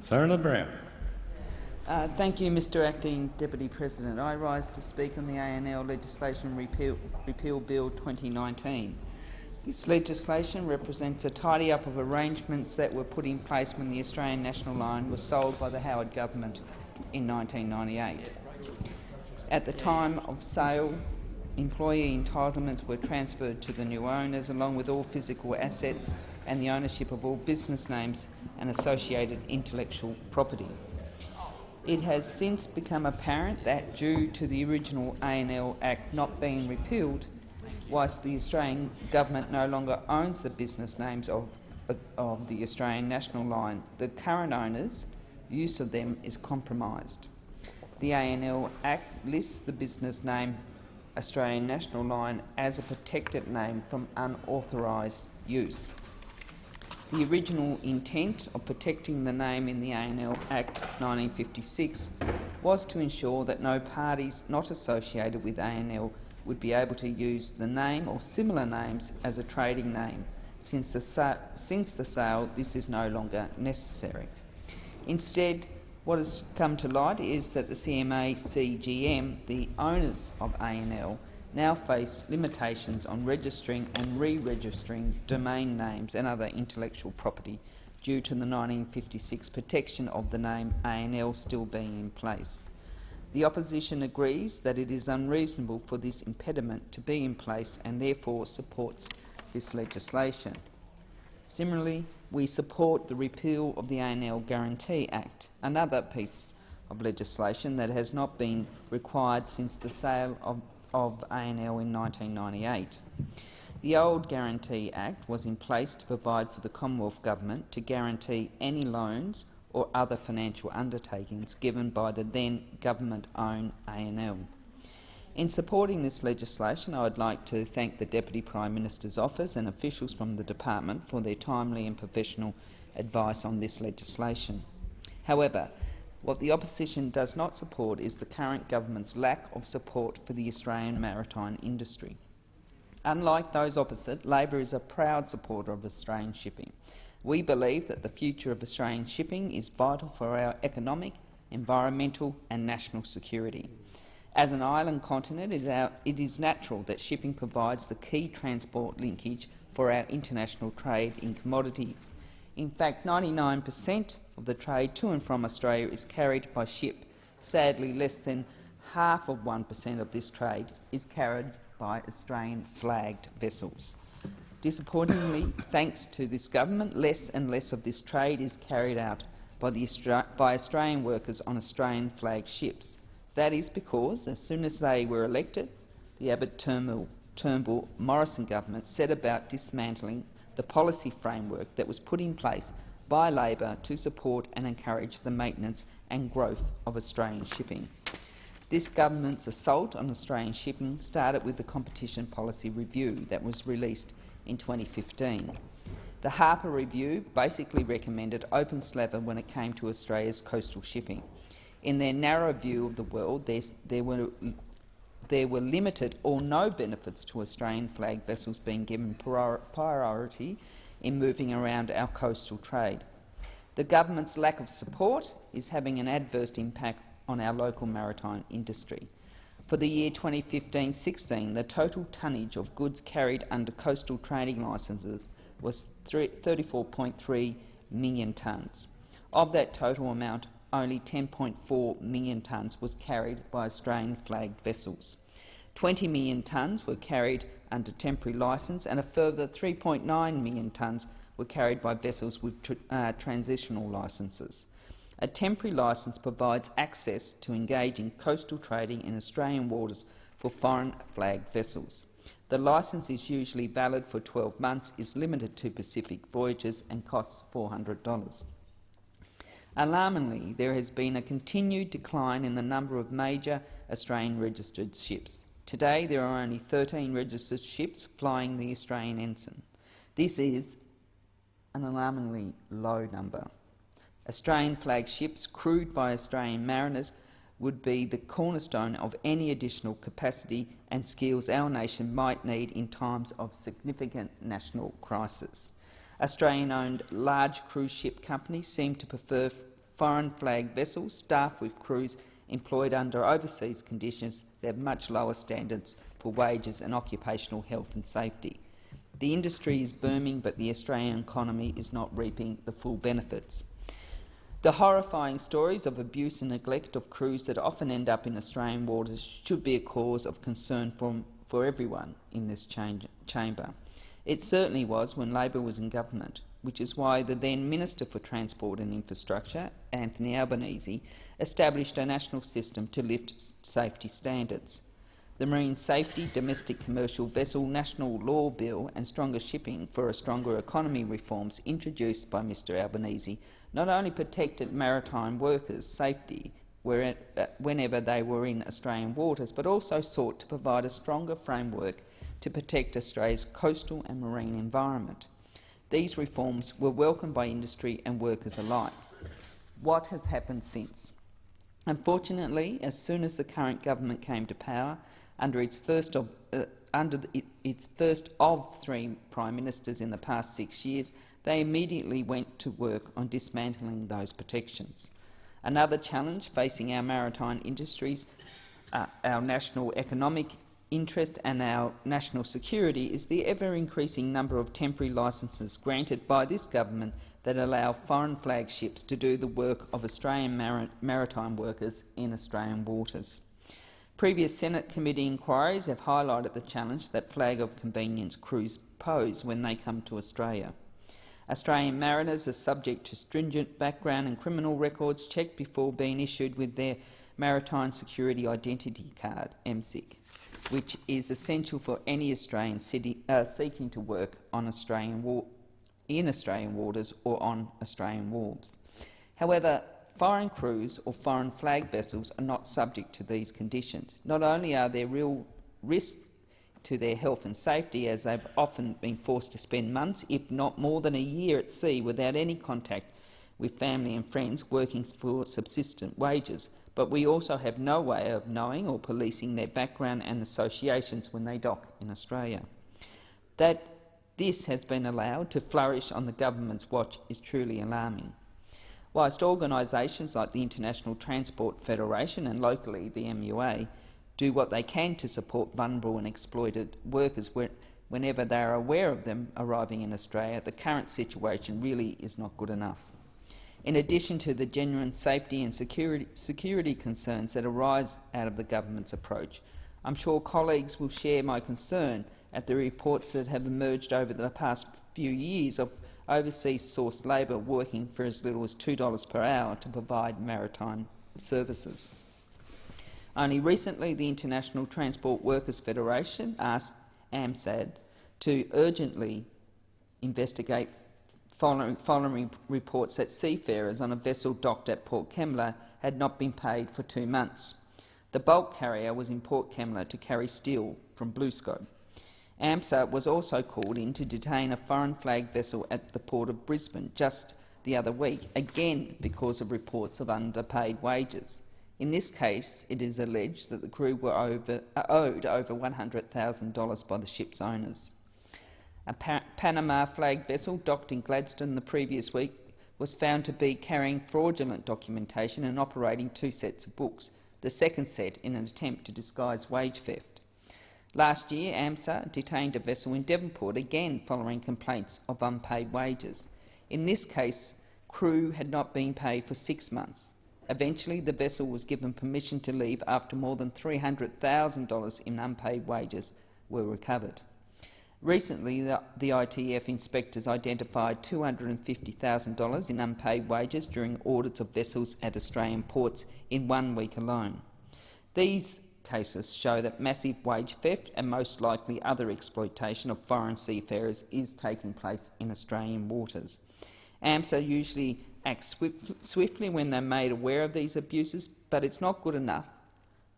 Senator Brown. Thank you, Mr Acting Deputy President. I rise to speak on the ANL Legislation Repeal Bill 2019. This legislation represents a tidy-up of arrangements that were put in place when the Australian National Line was sold by the Howard Government in 1998. At the time of sale, employee entitlements were transferred to the new owners, along with all physical assets and the ownership of all business names and associated intellectual property. It has since become apparent that, due to the original ANL Act not being repealed, whilst the Australian Government no longer owns the business names of the Australian National Line, the current owners' use of them is compromised. The ANL Act lists the business name Australian National Line as a protected name from unauthorised use. The original intent of protecting the name in the ANL Act 1956 was to ensure that no parties not associated with ANL would be able to use the name or similar names as a trading name. Since the sale, this is no longer necessary. Instead, what has come to light is that the CMA-CGM, the owners of ANL, now face limitations on registering and re-registering domain names and other intellectual property due to the 1956 protection of the name ANL still being in place. The opposition agrees that it is unreasonable for this impediment to be in place and therefore supports this legislation. Similarly, we support the repeal of the ANL Guarantee Act, another piece of legislation that has not been required since the sale of ANL in 1998. The old Guarantee Act was in place to provide for the Commonwealth Government to guarantee any loans or other financial undertakings given by the then government-owned ANL. In supporting this legislation, I would like to thank the Deputy Prime Minister's Office and officials from the Department for their timely and professional advice on this legislation. However, what the opposition does not support is the current government's lack of support for the Australian maritime industry. Unlike those opposite, Labor is a proud supporter of Australian shipping. We believe that the future of Australian shipping is vital for our economic, environmental and national security. As an island continent, it is natural that shipping provides the key transport linkage for our international trade in commodities. In fact, 99% of the trade to and from Australia is carried by ship. Sadly, less than half of 1% of this trade is carried by Australian-flagged vessels. Disappointingly, thanks to this government, less and less of this trade is carried out by Australian workers on Australian-flagged ships. That is because, as soon as they were elected, the Abbott-Turnbull Morrison Government set about dismantling the policy framework that was put in place by Labor to support and encourage the maintenance and growth of Australian shipping. This government's assault on Australian shipping started with the Competition Policy Review that was released in 2015. The Harper Review basically recommended open slather when it came to Australia's coastal shipping. In their narrow view of the world, there were limited or no benefits to Australian-flagged vessels being given priority in moving around our coastal trade. The government's lack of support is having an adverse impact on our local maritime industry. For the year 2015-16, the total tonnage of goods carried under coastal trading licences was 34.3 million tonnes. Of that total amount, only 10.4 million tonnes was carried by Australian-flagged vessels. 20 million tonnes were carried under temporary licence and a further 3.9 million tonnes were carried by vessels with transitional licences. A temporary licence provides access to engage in coastal trading in Australian waters for foreign-flagged vessels. The licence is usually valid for 12 months, is limited to Pacific voyages and costs $400. Alarmingly, there has been a continued decline in the number of major Australian registered ships. Today, there are only 13 registered ships flying the Australian ensign. This is an alarmingly low number. Australian-flagged ships crewed by Australian mariners would be the cornerstone of any additional capacity and skills our nation might need in times of significant national crisis. Australian-owned large cruise ship companies seem to prefer foreign flag vessels staffed with crews employed under overseas conditions that have much lower standards for wages and occupational health and safety. The industry is booming, but the Australian economy is not reaping the full benefits. The horrifying stories of abuse and neglect of crews that often end up in Australian waters should be a cause of concern for everyone in this chamber. It certainly was when Labor was in government, which is why the then Minister for Transport and Infrastructure, Anthony Albanese, established a national system to lift safety standards. The Marine Safety, Domestic Commercial Vessel National Law Bill and Stronger Shipping for a Stronger Economy reforms introduced by Mr Albanese not only protected maritime workers' safety whenever they were in Australian waters, but also sought to provide a stronger framework to protect Australia's coastal and marine environment. These reforms were welcomed by industry and workers alike. What has happened since? Unfortunately, as soon as the current government came to power, under its first of three Prime Ministers in the past 6 years, they immediately went to work on dismantling those protections. Another challenge facing our maritime industries, our national economic interest and our national security is the ever-increasing number of temporary licences granted by this government that allow foreign flag ships to do the work of Australian maritime workers in Australian waters. Previous Senate committee inquiries have highlighted the challenge that flag of convenience crews pose when they come to Australia. Australian mariners are subject to stringent background and criminal records checked before being issued with their Maritime Security Identity Card, MSIC, which is essential for any Australian seeking to work on in Australian waters or on Australian wharves. However, foreign crews or foreign flag vessels are not subject to these conditions. Not only are there real risks to their health and safety, as they've often been forced to spend months, if not more than a year at sea without any contact with family and friends working for subsistent wages, but we also have no way of knowing or policing their background and associations when they dock in Australia. That this has been allowed to flourish on the government's watch is truly alarming. Whilst organisations like the International Transport Federation and locally the MUA do what they can to support vulnerable and exploited workers whenever they are aware of them arriving in Australia, the current situation really is not good enough. In addition to the genuine safety and security concerns that arise out of the government's approach, I'm sure colleagues will share my concern at the reports that have emerged over the past few years of overseas sourced labour working for as little as $2 per hour to provide maritime services. Only recently, the International Transport Workers Federation asked AMSAD to urgently investigate following reports that seafarers on a vessel docked at Port Kembla had not been paid for 2 months. The bulk carrier was in Port Kembla to carry steel from BlueScope. AMSA was also called in to detain a foreign flag vessel at the port of Brisbane just the other week, again because of reports of underpaid wages. In this case, it is alleged that the crew were owed over $100,000 by the ship's owners. A Panama flag vessel docked in Gladstone the previous week was found to be carrying fraudulent documentation and operating 2 sets of books, the second set in an attempt to disguise wage theft. Last year, AMSA detained a vessel in Devonport, again following complaints of unpaid wages. In this case, crew had not been paid for 6 months. Eventually, the vessel was given permission to leave after more than $300,000 in unpaid wages were recovered. Recently, the ITF inspectors identified $250,000 in unpaid wages during audits of vessels at Australian ports in 1 week alone. These cases show that massive wage theft and most likely other exploitation of foreign seafarers is taking place in Australian waters. AMSA usually acts swiftly when they're made aware of these abuses, but it's not good enough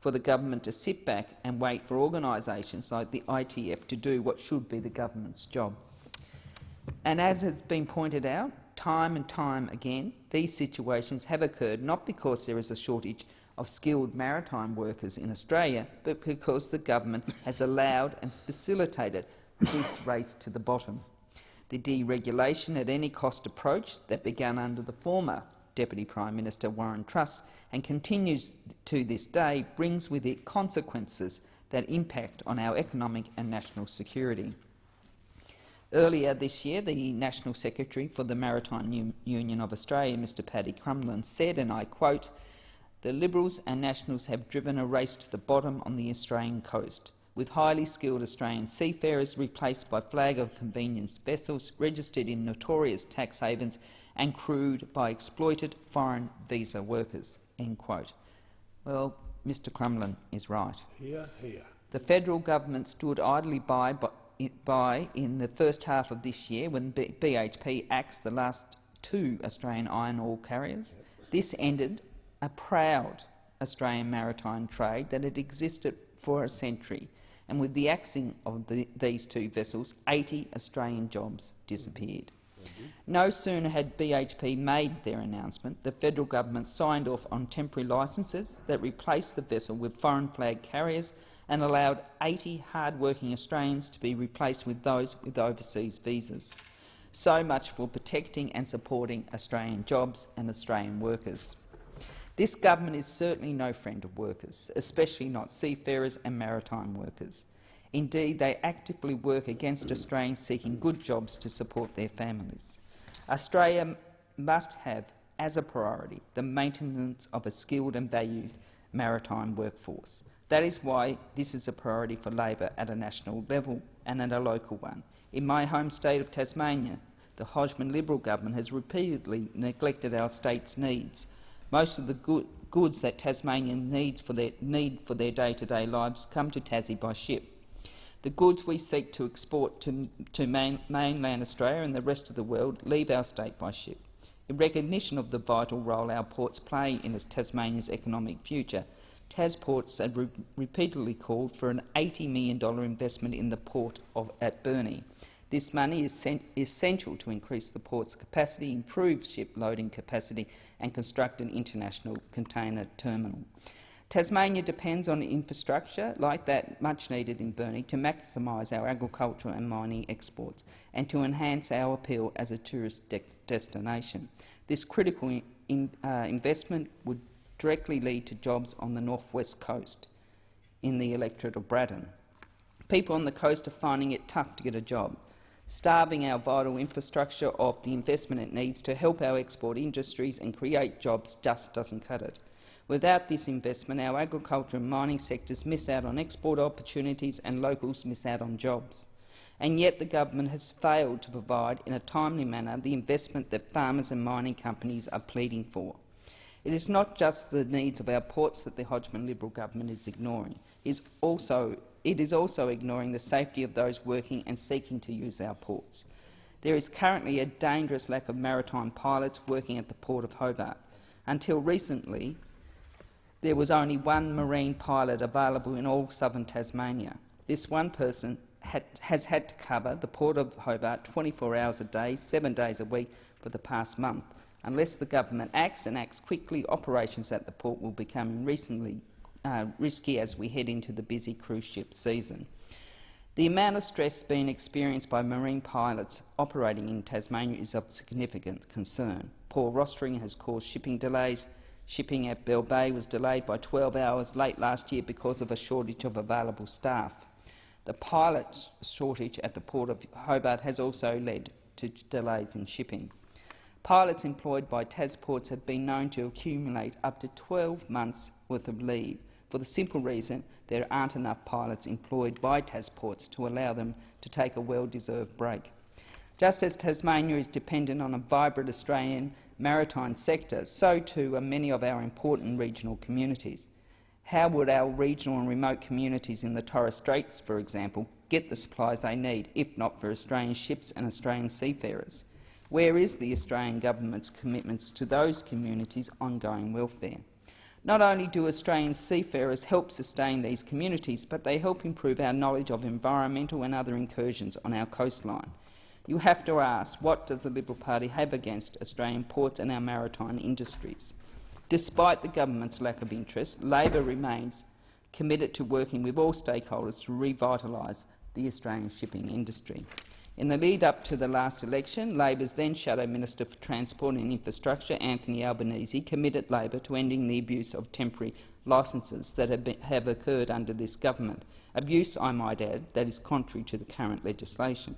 for the government to sit back and wait for organisations like the ITF to do what should be the government's job. And as has been pointed out, time and time again, these situations have occurred not because there is a shortage of skilled maritime workers in Australia, but because the government has allowed and facilitated this race to the bottom. The deregulation at any cost approach that began under the former Deputy Prime Minister Warren Truss, and continues to this day, brings with it consequences that impact on our economic and national security. Earlier this year, the National Secretary for the Maritime Union of Australia, Mr Paddy Crumlin, said, and I quote, "The Liberals and Nationals have driven a race to the bottom on the Australian coast, with highly skilled Australian seafarers replaced by flag of convenience vessels registered in notorious tax havens and crewed by exploited foreign visa workers." End quote. Well, Mr Crumlin is right. Hear, hear. The federal government stood idly by in the first half of this year when BHP axed the last two Australian iron ore carriers. This ended a proud Australian maritime trade that had existed for a century, and with the axing of these two vessels, 80 Australian jobs disappeared. No sooner had BHP made their announcement, the federal government signed off on temporary licences that replaced the vessel with foreign flag carriers and allowed 80 hard-working Australians to be replaced with those with overseas visas. So much for protecting and supporting Australian jobs and Australian workers. This government is certainly no friend of workers, especially not seafarers and maritime workers. Indeed, they actively work against Australians seeking good jobs to support their families. Australia must have, as a priority, the maintenance of a skilled and valued maritime workforce. That is why this is a priority for Labor at a national level and at a local one. In my home state of Tasmania, the Hodgman Liberal government has repeatedly neglected our state's needs. Most of the goods that Tasmanians need for their day-to-day lives come to Tassie by ship. The goods we seek to export to mainland Australia and the rest of the world leave our state by ship. In recognition of the vital role our ports play in Tasmania's economic future, TasPorts have repeatedly called for an $80 million investment in the port at Burnie. This money is essential to increase the port's capacity, improve ship loading capacity and construct an international container terminal. Tasmania depends on infrastructure like that much needed in Burnie to maximise our agricultural and mining exports and to enhance our appeal as a tourist destination. This critical investment would directly lead to jobs on the northwest coast in the electorate of Braddon. People on the coast are finding it tough to get a job. Starving our vital infrastructure of the investment it needs to help our export industries and create jobs just doesn't cut it. Without this investment, our agriculture and mining sectors miss out on export opportunities and locals miss out on jobs. And yet the government has failed to provide in a timely manner the investment that farmers and mining companies are pleading for. It is not just the needs of our ports that the Hodgman Liberal government is ignoring. It is also ignoring the safety of those working and seeking to use our ports. There is currently a dangerous lack of maritime pilots working at the Port of Hobart. Until recently, there was only one marine pilot available in all southern Tasmania. This one person has had to cover the Port of Hobart 24 hours a day, 7 days a week for the past month. Unless the government acts and acts quickly, operations at the port will become risky as we head into the busy cruise ship season. The amount of stress being experienced by marine pilots operating in Tasmania is of significant concern. Poor rostering has caused shipping delays. Shipping at Bell Bay was delayed by 12 hours late last year because of a shortage of available staff. The pilot shortage at the Port of Hobart has also led to delays in shipping. Pilots employed by TasPorts have been known to accumulate up to 12 months' worth of leave for the simple reason there aren't enough pilots employed by TasPorts to allow them to take a well-deserved break. Just as Tasmania is dependent on a vibrant Australian maritime sector, so too are many of our important regional communities. How would our regional and remote communities in the Torres Straits, for example, get the supplies they need, if not for Australian ships and Australian seafarers? Where is the Australian government's commitments to those communities' ongoing welfare? Not only do Australian seafarers help sustain these communities, but they help improve our knowledge of environmental and other incursions on our coastline. You have to ask, what does the Liberal Party have against Australian ports and our maritime industries? Despite the government's lack of interest, Labor remains committed to working with all stakeholders to revitalise the Australian shipping industry. In the lead-up to the last election, Labor's then Shadow Minister for Transport and Infrastructure, Anthony Albanese, committed Labor to ending the abuse of temporary licences that have occurred under this government. Abuse, I might add, that is contrary to the current legislation.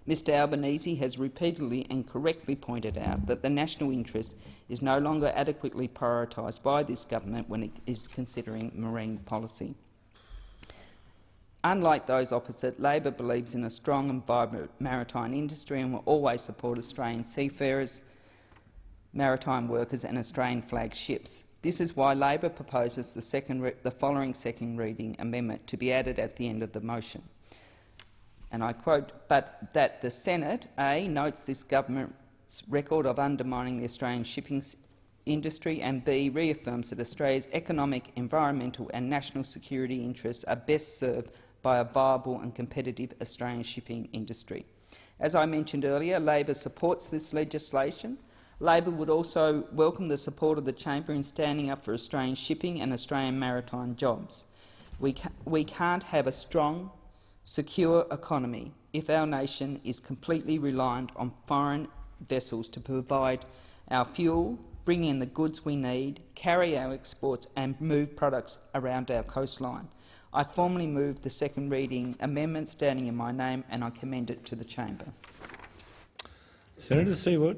Mr Albanese has repeatedly and correctly pointed out that the national interest is no longer adequately prioritised by this government when it is considering marine policy. Unlike those opposite, Labor believes in a strong and vibrant maritime industry and will always support Australian seafarers, maritime workers and Australian flagged ships. This is why Labor proposes the following second reading amendment to be added at the end of the motion. And I quote, "But that the Senate, A, notes this government's record of undermining the Australian shipping industry, and B, reaffirms that Australia's economic, environmental and national security interests are best served by a viable and competitive Australian shipping industry." As I mentioned earlier, Labor supports this legislation. Labor would also welcome the support of the Chamber in standing up for Australian shipping and Australian maritime jobs. We can't have a strong, secure economy if our nation is completely reliant on foreign vessels to provide our fuel, bring in the goods we need, carry our exports and move products around our coastline. I formally move the second reading amendment standing in my name and I commend it to the Chamber. Senator Seawood.